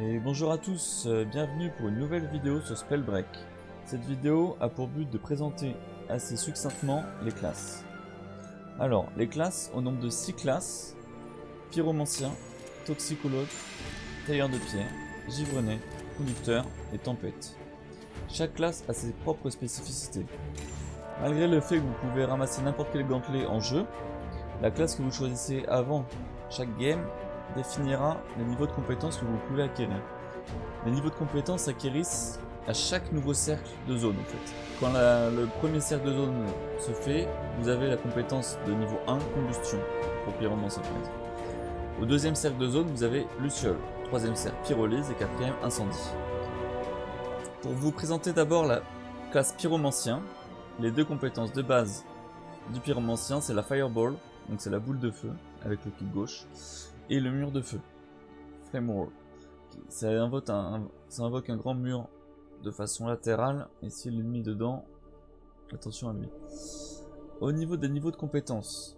Et bonjour à tous, bienvenue pour une nouvelle vidéo sur Spellbreak. Cette vidéo a pour but de présenter assez succinctement les classes. Alors, les classes, au nombre de 6 classes: Pyromancien, Toxicologue, Tailleur de pierre, Givrenet, Conducteur et Tempête. Chaque classe a ses propres spécificités. Malgré le fait que vous pouvez ramasser n'importe quel gantelet en jeu, la classe que vous choisissez avant chaque game définira les niveaux de compétences que vous pouvez acquérir. Les niveaux de compétences s'acquérissent à chaque nouveau cercle de zone en fait. Quand le premier cercle de zone se fait, vous avez la compétence de niveau 1 combustion pour pyromancien. Au deuxième cercle de zone, vous avez luciole, troisième cercle pyrolyse et quatrième incendie. Pour vous présenter d'abord la classe pyromancien, les deux compétences de base du pyromancien, c'est la fireball, donc c'est la boule de feu avec le clic gauche, et le mur de feu, flame wall. Ça invoque un grand mur de façon latérale, et si l'ennemi est dedans, attention à lui. Au niveau des niveaux de compétences,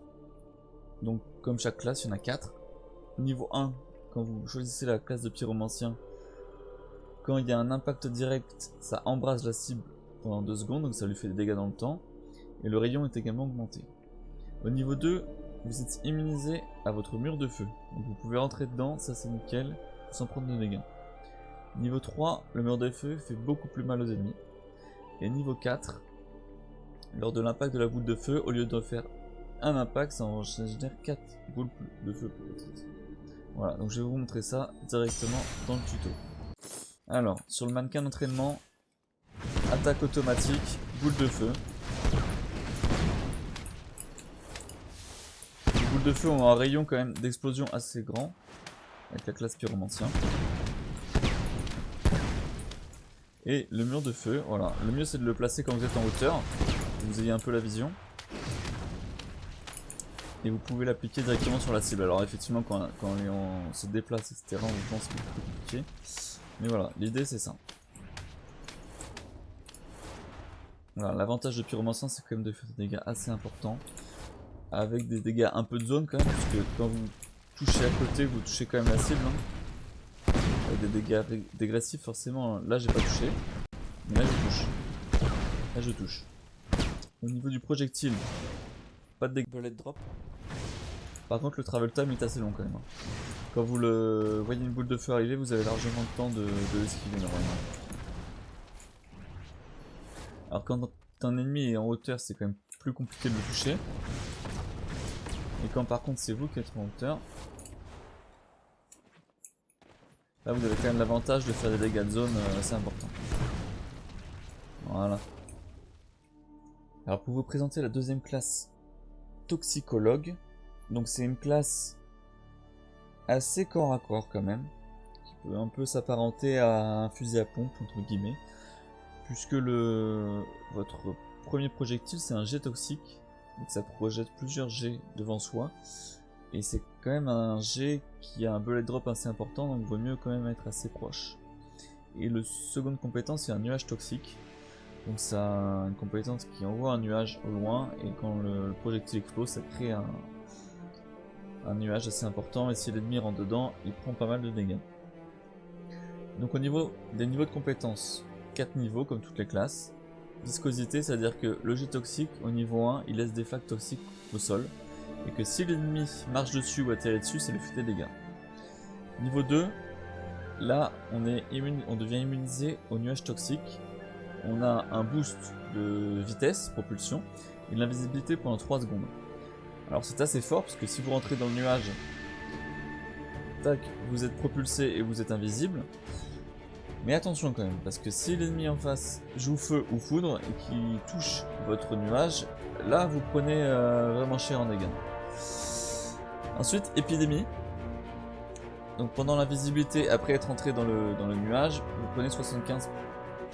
donc comme chaque classe, il y en a 4. Niveau 1, quand vous choisissez la classe de pyromancien, quand il y a un impact direct, ça embrase la cible pendant 2 secondes, donc ça lui fait des dégâts dans le temps, et le rayon est également augmenté. Au niveau 2, vous êtes immunisé à votre mur de feu, donc vous pouvez rentrer dedans, ça c'est nickel, sans prendre de dégâts. Niveau 3, le mur de feu fait beaucoup plus mal aux ennemis. Et niveau 4, lors de l'impact de la boule de feu, au lieu de faire un impact, ça génère 4 boules de feu. Voilà, donc je vais vous montrer ça directement dans le tuto. Alors, sur le mannequin d'entraînement, attaque automatique, boule de feu. Les boules de feu ont un rayon quand même d'explosion assez grand, avec la classe pyromancien. Et le mur de feu, voilà. Le mieux c'est de le placer quand vous êtes en hauteur, que vous ayez un peu la vision. Et vous pouvez l'appliquer directement sur la cible. Alors effectivement quand on se déplace etc, on pense que c'est plus compliqué. Mais voilà, l'idée c'est ça. Voilà, l'avantage de pyromancien c'est quand même de faire des dégâts assez importants. Avec des dégâts un peu de zone quand même, parce que quand vous touchez à côté, vous touchez quand même la cible. Avec des dégâts dégressifs forcément, là j'ai pas touché. Mais là je touche. Là je touche. Au niveau du projectile, pas de dégâts bullet drop. Par contre le travel time est assez long quand même. Quand vous voyez une boule de feu arriver, vous avez largement le temps de l'esquiver normalement. Alors quand un ennemi est en hauteur, c'est quand même plus compliqué de le toucher. Et quand par contre c'est vous qui êtes en hauteur, là vous avez quand même l'avantage de faire des dégâts de zone assez importants. Voilà. Alors pour vous présenter la deuxième classe, Toxicologue. Donc c'est une classe assez corps à corps quand même, qui peut un peu s'apparenter à un fusil à pompe entre guillemets, puisque votre premier projectile c'est un jet toxique, donc ça projette plusieurs jets devant soi, et c'est quand même un jet qui a un bullet drop assez important, donc il vaut mieux quand même être assez proche. Et le seconde compétence c'est un nuage toxique, donc ça a une compétence qui envoie un nuage au loin, et quand le projectile explose ça crée un nuage assez important, et si l'ennemi rentre dedans, il prend pas mal de dégâts. Donc au niveau des niveaux de compétences, 4 niveaux comme toutes les classes. Viscosité, c'est à dire que le jet toxique au niveau 1, il laisse des flaques toxiques au sol, et que si l'ennemi marche dessus ou atterrit dessus, ça lui fait des dégâts. Niveau 2, là on devient immunisé au nuage toxique. On a un boost de vitesse, propulsion, et de l'invisibilité pendant 3 secondes. Alors c'est assez fort parce que si vous rentrez dans le nuage, tac, vous êtes propulsé et vous êtes invisible. Mais attention quand même, parce que si l'ennemi en face joue feu ou foudre et qu'il touche votre nuage, là vous prenez vraiment cher en dégâts. Ensuite, épidémie. Donc pendant l'invisibilité, après être entré dans le nuage, vous prenez 75%,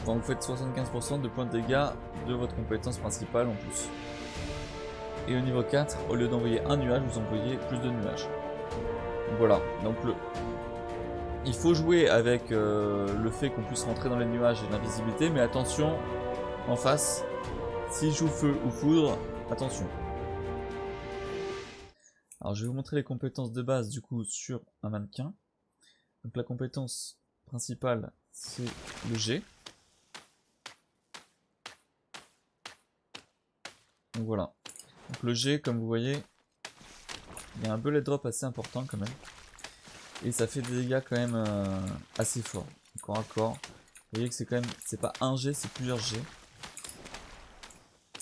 enfin vous faites 75% de points de dégâts de votre compétence principale en plus. Et au niveau 4, au lieu d'envoyer un nuage, vous envoyez plus de nuages. Voilà, donc il faut jouer avec le fait qu'on puisse rentrer dans les nuages et l'invisibilité, mais attention, en face, s'il joue feu ou foudre, attention. Alors je vais vous montrer les compétences de base du coup sur un mannequin. Donc la compétence principale, c'est le G. Donc voilà. Donc le G, comme vous voyez, il y a un bullet drop assez important quand même. Et ça fait des dégâts quand même assez forts. Corps à corps. Vous voyez que c'est quand même, c'est pas un G, c'est plusieurs G.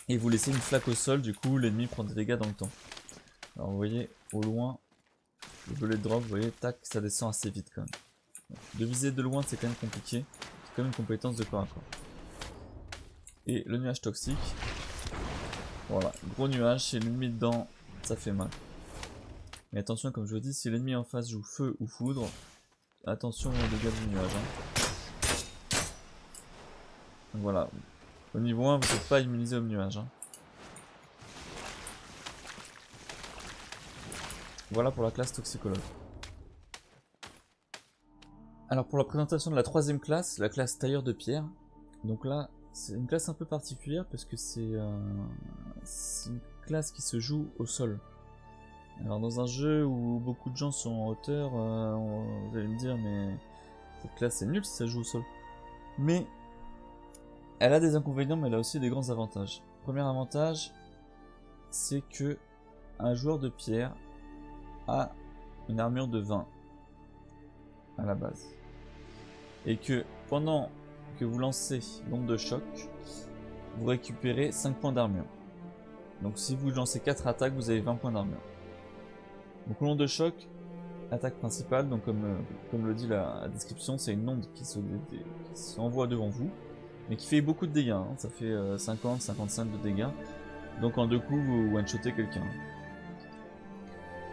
Et vous laissez une flaque au sol, du coup l'ennemi prend des dégâts dans le temps. Alors vous voyez, au loin, le bullet drop, vous voyez, tac, ça descend assez vite quand même. Donc, de viser de loin, c'est quand même compliqué. C'est quand même une compétence de corps à corps. Et le nuage toxique. Voilà, gros nuage, si l'ennemi est dedans, ça fait mal. Mais attention, comme je vous dis, si l'ennemi en face joue feu ou foudre, attention aux dégâts du nuage. Donc voilà, au niveau 1, vous n'êtes pas immunisé au nuage. Voilà pour la classe toxicologue. Alors pour la présentation de la troisième classe, la classe tailleur de pierre. Donc là, c'est une classe un peu particulière parce que c'est une classe qui se joue au sol. Alors dans un jeu où beaucoup de gens sont en hauteur, vous allez me dire mais cette classe c'est nul si ça joue au sol. Mais elle a des inconvénients mais elle a aussi des grands avantages. Premier avantage, c'est que un joueur de pierre a une armure de 20 à la base. Et que pendant que vous lancez l'onde de choc, vous récupérez 5 points d'armure. Donc si vous lancez 4 attaques, vous avez 20 points d'armure. Donc l'onde de choc, attaque principale, donc comme le dit la description, c'est une onde qui s'envoie devant vous, mais qui fait beaucoup de dégâts, hein. Ça fait 50-55 de dégâts. Donc en 2 coups, vous one-shotez quelqu'un.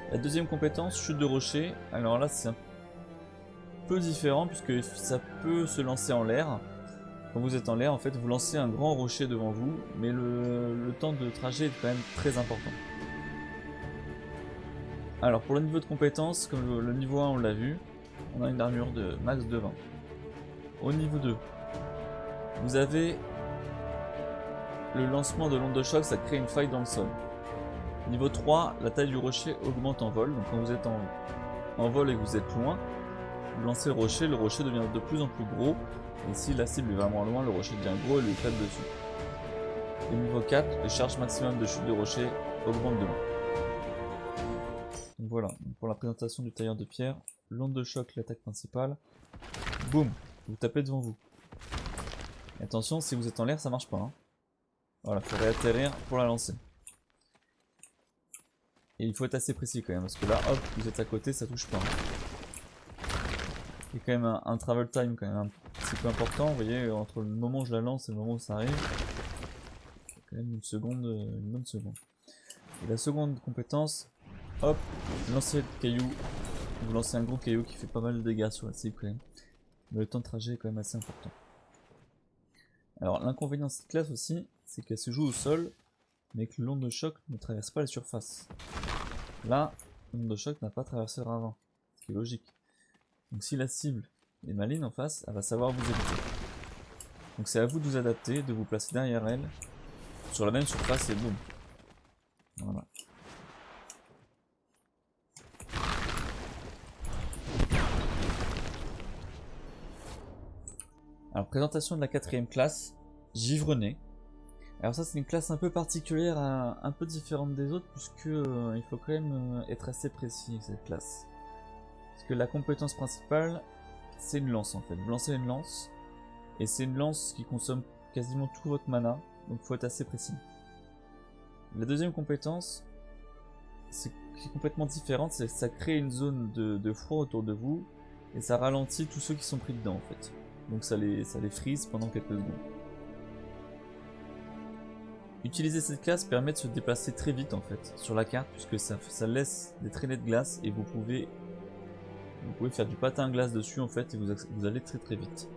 La deuxième compétence, chute de rocher, alors là c'est un peu différent puisque ça peut se lancer en l'air. Quand vous êtes en l'air, en fait, vous lancez un grand rocher devant vous, mais le temps de trajet est quand même très important. Alors pour le niveau de compétence, comme le niveau 1 on l'a vu, on a une armure de max de 20. Au niveau 2, vous avez le lancement de l'onde de choc, ça crée une faille dans le sol. Niveau 3, la taille du rocher augmente en vol, donc quand vous êtes en vol et que vous êtes loin, vous lancez le rocher devient de plus en plus gros, et si la cible est vraiment loin, le rocher devient gros et lui tape dessus. Et niveau 4, les charges maximum de chute de rocher augmentent de 1. Donc voilà, pour la présentation du tailleur de pierre, l'onde de choc, l'attaque principale, boum, vous tapez devant vous. Et attention, si vous êtes en l'air, ça marche pas. Hein. Voilà, il faut réatterrir pour la lancer. Et il faut être assez précis quand même, parce que là, hop, vous êtes à côté, ça touche pas. Il y a quand même un travel time quand même un petit peu important, vous voyez, entre le moment où je la lance et le moment où ça arrive, il y a quand même une bonne seconde. Et la seconde compétence, hop, lancer le caillou, vous lancez un gros caillou qui fait pas mal de dégâts sur la cible quand même. Mais le temps de trajet est quand même assez important. Alors l'inconvénient de cette classe aussi, c'est qu'elle se joue au sol, mais que l'onde de choc ne traverse pas la surface. Là, l'onde de choc n'a pas traversé le ravin, ce qui est logique. Donc si la cible est maligne en face, elle va savoir vous éviter. Donc c'est à vous de vous adapter, de vous placer derrière elle, sur la même surface et boum. Voilà. Alors présentation de la quatrième classe, Givrené. Alors ça c'est une classe un peu particulière, un peu différente des autres, puisque il faut quand même être assez précis avec cette classe. Parce que la compétence principale, c'est une lance en fait. Vous lancez une lance, et c'est une lance qui consomme quasiment tout votre mana, donc il faut être assez précis. La deuxième compétence, qui est complètement différente, c'est que ça crée une zone de froid autour de vous, et ça ralentit tous ceux qui sont pris dedans en fait. Donc ça les freeze pendant quelques secondes. Utiliser cette classe permet de se déplacer très vite en fait sur la carte, puisque ça laisse des traînées de glace et vous pouvez faire du patin à glace dessus en fait et vous allez très très vite.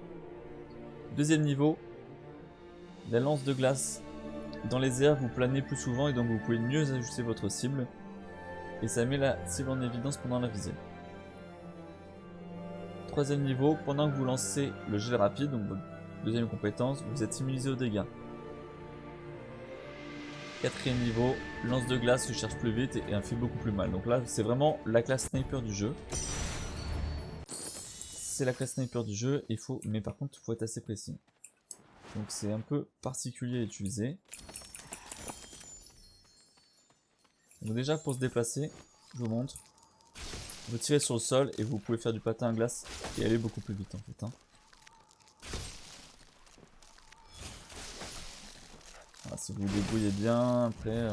Deuxième niveau, la lance de glace. Dans les airs, vous planez plus souvent et donc vous pouvez mieux ajuster votre cible. Et ça met la cible en évidence pendant la visée. Troisième niveau, pendant que vous lancez le gel rapide, donc votre deuxième compétence, vous êtes immunisé aux dégâts. Quatrième niveau, lance de glace se cherche plus vite et fait beaucoup plus mal. Donc là, c'est vraiment la classe sniper du jeu. c'est la classe sniper du jeu, mais par contre il faut être assez précis. Donc c'est un peu particulier à utiliser. Donc déjà pour se déplacer, je vous montre. Vous tirez sur le sol et vous pouvez faire du patin à glace et aller beaucoup plus vite en fait. Hein. Voilà, si vous vous débrouillez bien après...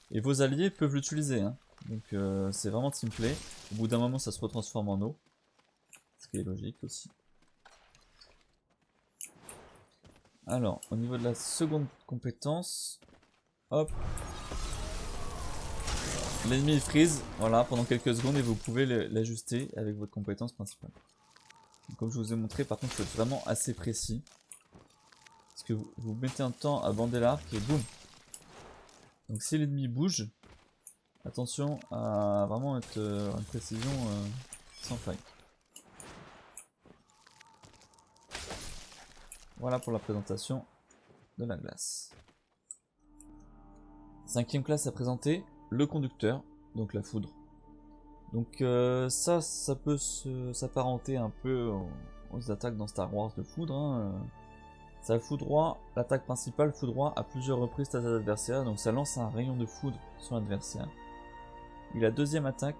Et vos alliés peuvent l'utiliser. Hein. Donc c'est vraiment teamplay. Au bout d'un moment ça se retransforme en eau. Ce qui est logique aussi. Alors, au niveau de la seconde compétence, hop, l'ennemi freeze, voilà, pendant quelques secondes et vous pouvez l'ajuster avec votre compétence principale. Donc, comme je vous ai montré, par contre, il faut être vraiment assez précis. Parce que vous mettez un temps à bander l'arc et boum. Donc si l'ennemi bouge, attention à vraiment être une précision sans faille. Voilà pour la présentation de la glace. Cinquième classe à présenter, le conducteur, donc la foudre. Donc ça peut s'apparenter un peu aux attaques dans Star Wars de foudre. Hein. Ça foudroie, l'attaque principale foudroie à plusieurs reprises tas d'adversaires, donc ça lance un rayon de foudre sur l'adversaire. Et la deuxième attaque,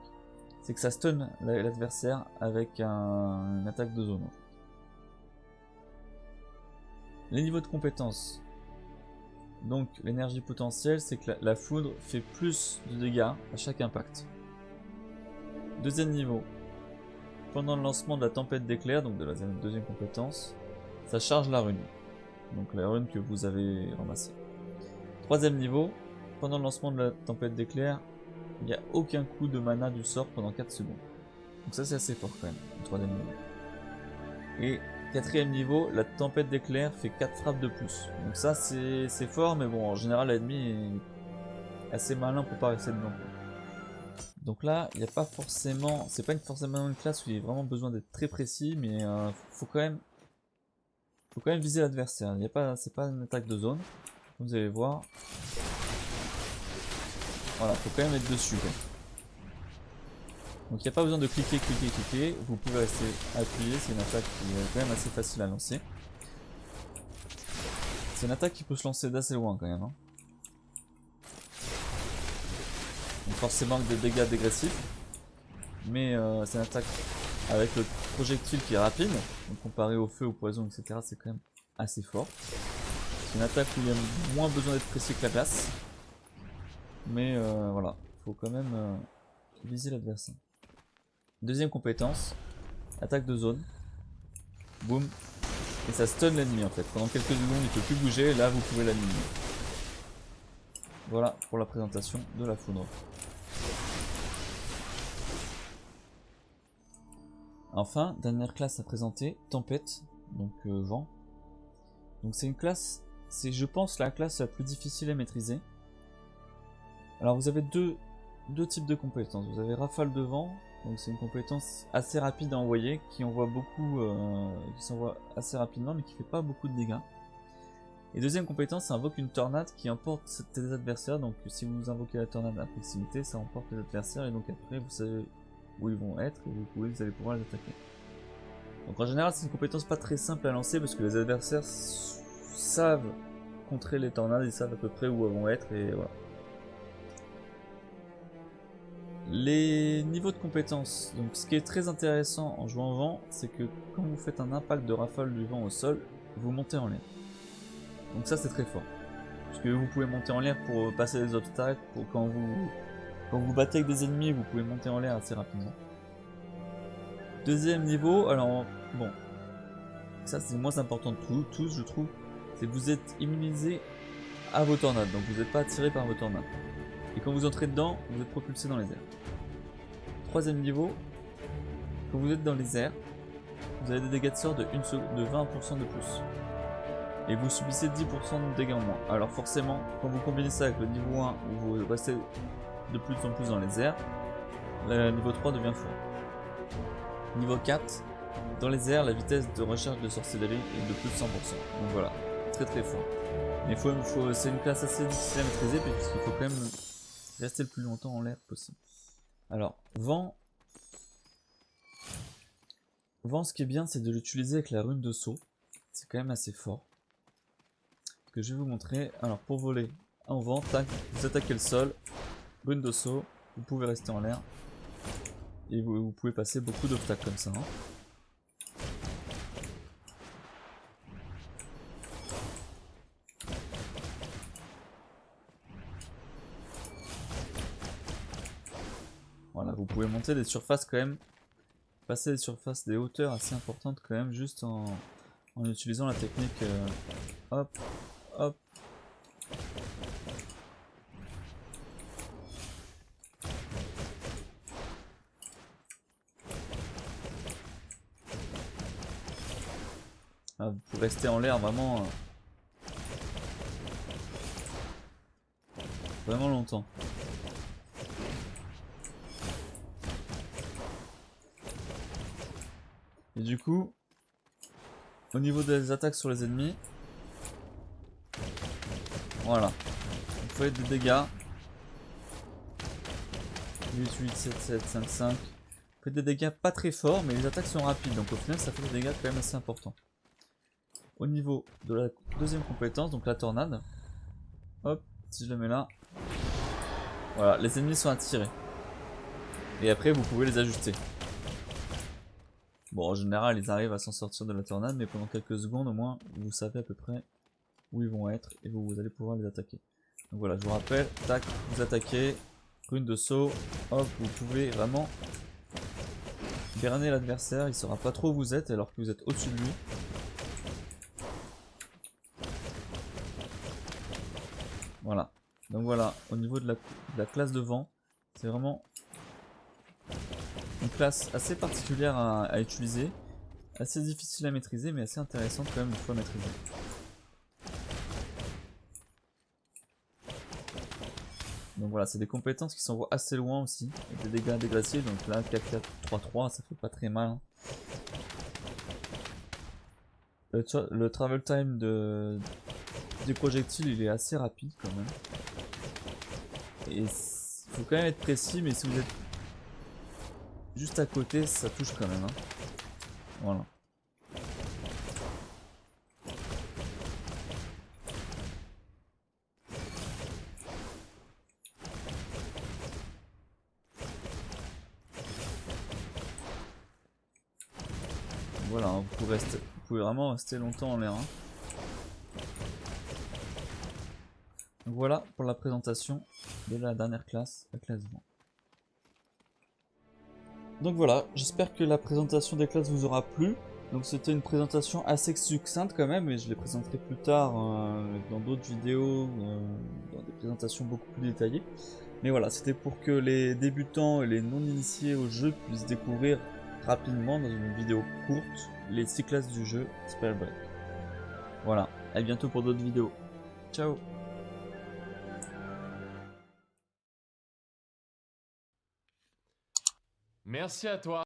c'est que ça stun l'adversaire avec une attaque de zone. Les niveaux de compétences. Donc l'énergie potentielle, c'est que la foudre fait plus de dégâts à chaque impact. Deuxième niveau. Pendant le lancement de la tempête d'éclairs, donc de la deuxième compétence, ça charge la rune. Donc la rune que vous avez ramassée. Troisième niveau. Pendant le lancement de la tempête d'éclairs, il n'y a aucun coup de mana du sort pendant 4 secondes. Donc ça c'est assez fort quand même, le troisième niveau. Et quatrième niveau, la tempête d'éclairs fait 4 frappes de plus. Donc ça c'est fort, mais bon, en général l'ennemi est assez malin pour pas rester dedans. Donc là, il n'y a pas forcément, c'est pas forcément une classe où il y a vraiment besoin d'être très précis, mais faut quand même viser l'adversaire. C'est pas une attaque de zone, comme vous allez voir. Voilà, faut quand même être dessus. Quoi. Donc il n'y a pas besoin de cliquer, vous pouvez rester appuyé, c'est une attaque qui est quand même assez facile à lancer. C'est une attaque qui peut se lancer d'assez loin quand même. Hein. Donc forcément des dégâts dégressifs, mais c'est une attaque avec le projectile qui est rapide, donc comparé au feu, au poison, etc. c'est quand même assez fort. C'est une attaque où il y a moins besoin d'être précis que la glace, mais voilà, faut quand même viser l'adversaire. Deuxième compétence, attaque de zone, boum, et ça stun l'ennemi en fait. Pendant quelques secondes il ne peut plus bouger, et là vous pouvez l'annuler. Voilà pour la présentation de la foudre. Enfin, dernière classe à présenter, tempête, donc vent. Donc c'est une classe, c'est je pense la classe la plus difficile à maîtriser. Alors vous avez deux types de compétences. Vous avez rafale de vent, donc c'est une compétence assez rapide à envoyer, qui envoie beaucoup, qui s'envoie assez rapidement, mais qui fait pas beaucoup de dégâts. Et deuxième compétence, ça invoque une tornade qui emporte tes adversaires. Donc si vous invoquez la tornade à proximité, ça emporte les adversaires et donc après vous savez où ils vont être et vous allez pouvoir les attaquer. Donc en général c'est une compétence pas très simple à lancer parce que les adversaires savent contrer les tornades, ils savent à peu près où elles vont être et voilà. Les niveaux de compétences, donc ce qui est très intéressant en jouant vent, c'est que quand vous faites un impact de rafale du vent au sol, vous montez en l'air. Donc ça c'est très fort. Parce que vous pouvez monter en l'air pour passer des obstacles, pour quand vous battez avec des ennemis, vous pouvez monter en l'air assez rapidement. Deuxième niveau, alors bon, ça c'est le moins important de tous je trouve, c'est que vous êtes immunisé à vos tornades, donc vous n'êtes pas attiré par vos tornades. Et quand vous entrez dedans, vous êtes propulsé dans les airs. Troisième niveau, quand vous êtes dans les airs, vous avez des dégâts de sort de 20% de plus. Et vous subissez 10% de dégâts en moins. Alors forcément, quand vous combinez ça avec le niveau 1 où vous restez de plus en plus dans les airs, le niveau 3 devient fort. Niveau 4, dans les airs, la vitesse de recharge de sorcellerie est de plus de 100%. Donc voilà, très très fort. Mais c'est une classe assez difficile à maîtriser puisqu'il faut quand même rester le plus longtemps en l'air possible. Alors, vent, vent, ce qui est bien, c'est de l'utiliser avec la rune de saut. C'est quand même assez fort. Ce que je vais vous montrer. Alors, pour voler en vent, tac, vous attaquez le sol, rune de saut, vous pouvez rester en l'air. Et vous pouvez passer beaucoup d'obstacles comme ça. Hein. Voilà, vous pouvez monter des surfaces quand même, passer des surfaces, des hauteurs assez importantes quand même, juste en utilisant la technique hop, hop. Là, vous pouvez rester en l'air vraiment, vraiment longtemps. Et du coup, au niveau des attaques sur les ennemis, voilà, vous faites des dégâts. 8, 8, 7, 7, 5, 5. Vous faites des dégâts pas très forts, mais les attaques sont rapides, donc au final ça fait des dégâts quand même assez importants. Au niveau de la deuxième compétence, donc la tornade, hop, si je le mets là, voilà, les ennemis sont attirés. Et après vous pouvez les ajuster. Bon, en général, ils arrivent à s'en sortir de la tornade, mais pendant quelques secondes au moins, vous savez à peu près où ils vont être et vous allez pouvoir les attaquer. Donc voilà, je vous rappelle, tac, vous attaquez, rune de saut, hop, vous pouvez vraiment berner l'adversaire, il saura pas trop où vous êtes alors que vous êtes au-dessus de lui. Voilà, donc voilà, au niveau de la classe de vent, c'est vraiment une classe assez particulière à utiliser, assez difficile à maîtriser, mais assez intéressante quand même une fois maîtrisée. Donc voilà, c'est des compétences qui s'envoient assez loin aussi, avec des dégâts dégressifs, donc là 4, 4, 3, 3, ça fait pas très mal. Hein. Le travel time des projectiles il est assez rapide quand même. Et il faut quand même être précis, mais si vous êtes juste à côté, ça touche quand même. Hein. Voilà. Voilà, hein, vous pouvez vraiment rester longtemps en l'air. Hein. Donc voilà pour la présentation de la dernière classe, la classe vent. Donc voilà, j'espère que la présentation des classes vous aura plu. Donc c'était une présentation assez succincte quand même, et je les présenterai plus tard dans d'autres vidéos, dans des présentations beaucoup plus détaillées. Mais voilà, c'était pour que les débutants et les non-initiés au jeu puissent découvrir rapidement dans une vidéo courte les 6 classes du jeu Spellbreak. Voilà, à bientôt pour d'autres vidéos. Ciao! Merci à toi.